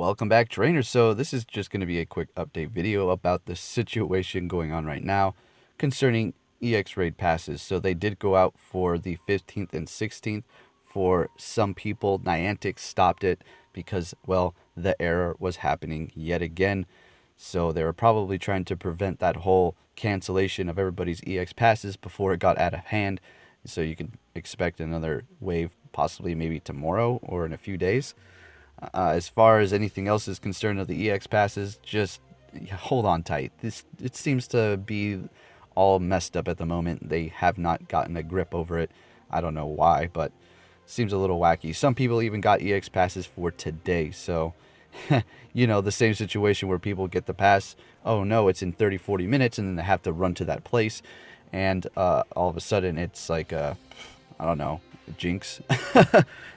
Welcome back, trainers. So this is just going to be a quick update video about the situation going on right now concerning EX raid passes. So they did go out for the 15th and 16th. For some people, Niantic stopped it because, well, the error was happening yet again. So they were probably trying to prevent that whole cancellation of everybody's EX passes before it got out of hand. So you can expect another wave possibly maybe tomorrow or in a few days. As far as anything else is concerned of the EX passes, just hold on tight. It seems to be all messed up at the moment. They have not gotten a grip over it. I don't know why, but it seems a little wacky. Some people even got EX passes for today. So, you know, the same situation where people get the pass. Oh no, it's in 30-40 minutes, and then they have to run to that place. And all of a sudden, it's like I don't know, a jinx,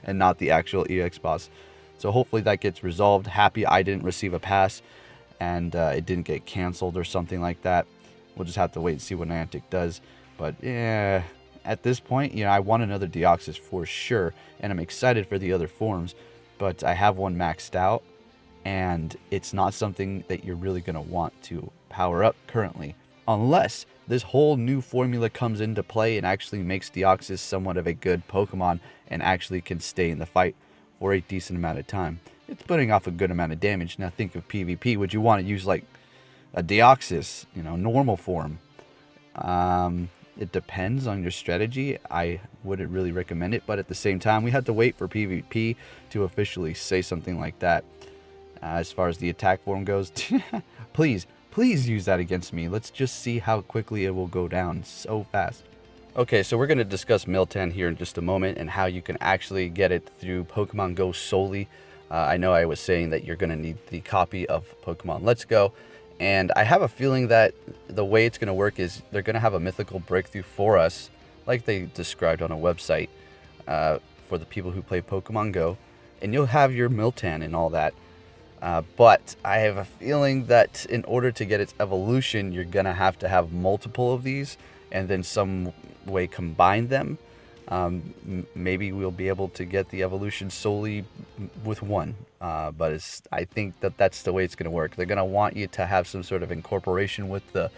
and not the actual EX boss. So hopefully that gets resolved. Happy I didn't receive a pass and it didn't get canceled or something like that. We'll just have to wait and see what Niantic does. But yeah, at this point, you know, I want another Deoxys for sure. And I'm excited for the other forms. But I have one maxed out. And it's not something that you're really going to want to power up currently. Unless this whole new formula comes into play and actually makes Deoxys somewhat of a good Pokemon and actually can stay in the fight for a decent amount of time. It's putting off a good amount of damage. Now think of PvP. Would you want to use like a Deoxys, you know, normal form? It depends on your strategy. I wouldn't really recommend it, but at the same time, we have to wait for PvP to officially say something like that. As far as the attack form goes, please use that against me. Let's just see how quickly it will go down so fast. Okay, so we're going to discuss Meltan here in just a moment and how you can actually get it through Pokemon Go solely. I know I was saying that you're going to need the copy of Pokemon Let's Go, and I have a feeling that the way it's going to work is they're going to have a mythical breakthrough for us, like they described on a website for the people who play Pokemon Go, and you'll have your Meltan and all that. But I have a feeling that in order to get its evolution, you're going to have multiple of these and then some way combine them. Maybe we'll be able to get the evolution solely with one, but I think that's the way it's going to work. They're going to want you to have some sort of incorporation with the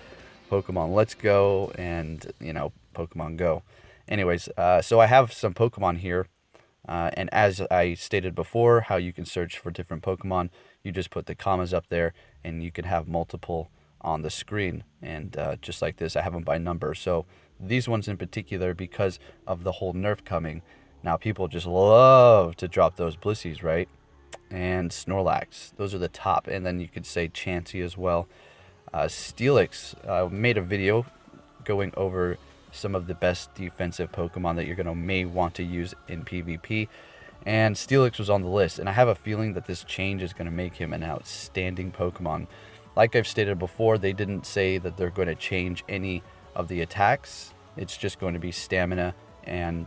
Pokemon Let's Go and, you know, Pokemon Go. Anyways, so I have some Pokemon here, and as I stated before, how you can search for different Pokemon, you just put the commas up there and you can have multiple on the screen. And just like this, I have them by number. So these ones in particular, because of the whole nerf coming, now people just love to drop those Blissies, right? And Snorlax, those are the top. And then you could say Chansey as well. Steelix, made a video going over some of the best defensive Pokemon that you're may want to use in PvP. And Steelix was on the list. And I have a feeling that this change is going to make him an outstanding Pokemon. Like I've stated before, they didn't say that they're going to change any of the attacks. It's just going to be stamina and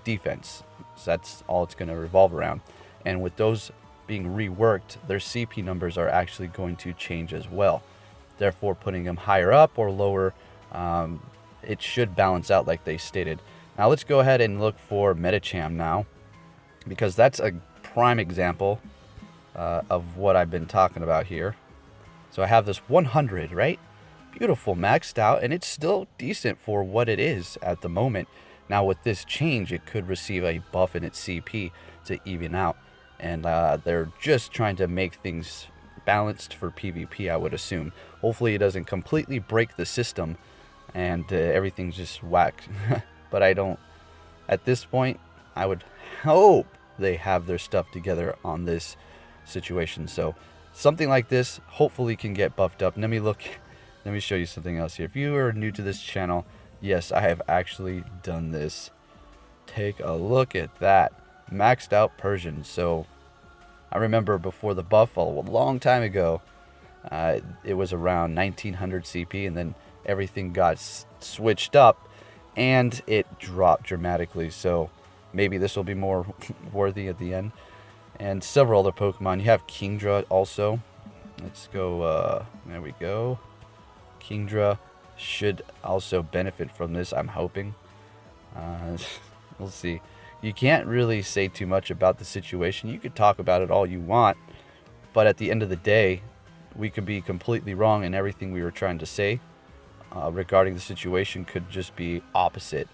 defense. So that's all it's going to revolve around. And with those being reworked, their CP numbers are actually going to change as well. Therefore, putting them higher up or lower, it should balance out like they stated. Now let's go ahead and look for Medicham now, because that's a prime example of what I've been talking about here. So I have this 100, right? Beautiful, maxed out, and it's still decent for what it is at the moment. Now with this change, it could receive a buff in its CP to even out. And they're just trying to make things balanced for PvP, I would assume. Hopefully it doesn't completely break the system and everything's just whacked. But I don't, at this point, I would hope they have their stuff together on this situation. So something like this hopefully can get buffed up. Let me show you something else here. If you are new to this channel, yes, I have actually done this. Take a look at that. Maxed out Persian. So I remember before the buff a long time ago, it was around 1900 CP, and then everything got switched up and it dropped dramatically. So maybe this will be more worthy at the end. And several other Pokemon. You have Kingdra also. Let's go, there we go. Kingdra should also benefit from this, I'm hoping. We'll see. You can't really say too much about the situation. You could talk about it all you want, But at the end of the day, we could be completely wrong, and everything we were trying to say regarding the situation could just be opposite.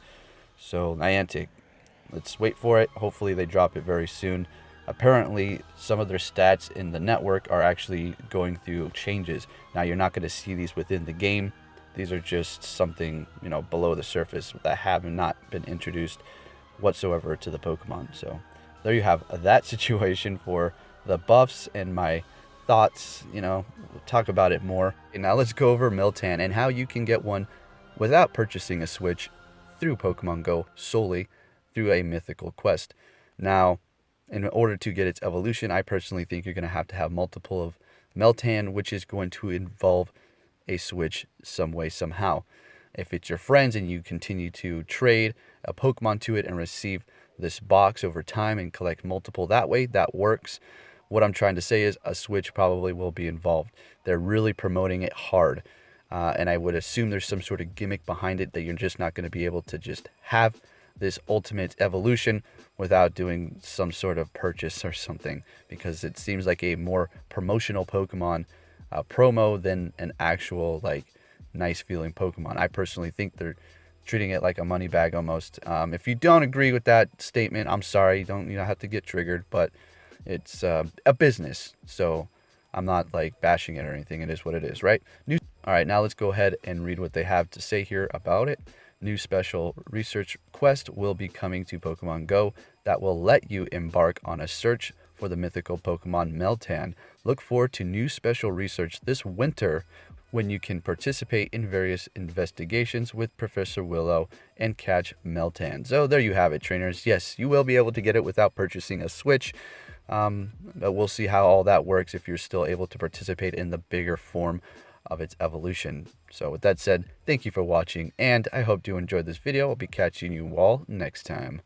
So Niantic, let's wait for it. Hopefully they drop it very soon. Apparently, some of their stats in the network are actually going through changes. Now, you're not going to see these within the game. These are just something, below the surface that have not been introduced whatsoever to the Pokemon. So there you have that situation for the buffs and my thoughts. We'll talk about it more. And now let's go over Meltan and how you can get one without purchasing a Switch through Pokemon Go solely through a mythical quest. Now, in order to get its evolution, I personally think you're going to have multiple of Meltan, which is going to involve a Switch some way, somehow. If it's your friends and you continue to trade a Pokemon to it and receive this box over time and collect multiple that way, that works. What I'm trying to say is a Switch probably will be involved. They're really promoting it hard. And I would assume there's some sort of gimmick behind it that you're just not going to be able to just have this ultimate evolution without doing some sort of purchase or something, because it seems like a more promotional Pokemon promo than an actual nice feeling Pokemon. I personally think they're treating it like a money bag almost. If you don't agree with that statement, I'm sorry. You don't have to get triggered, but it's a business, so I'm not bashing it or anything. It is what it is, right? All right, now let's go ahead and read what they have to say here about it. New special research quest will be coming to Pokemon Go that will let you embark on a search for the mythical Pokemon Meltan. Look forward to new special research this winter when you can participate in various investigations with Professor Willow and catch Meltan. So there you have it, trainers. Yes, you will be able to get it without purchasing a Switch. But we'll see how all that works if you're still able to participate in the bigger form of its evolution. So with that said, thank you for watching, and I hope you enjoyed this video. I'll be catching you all next time.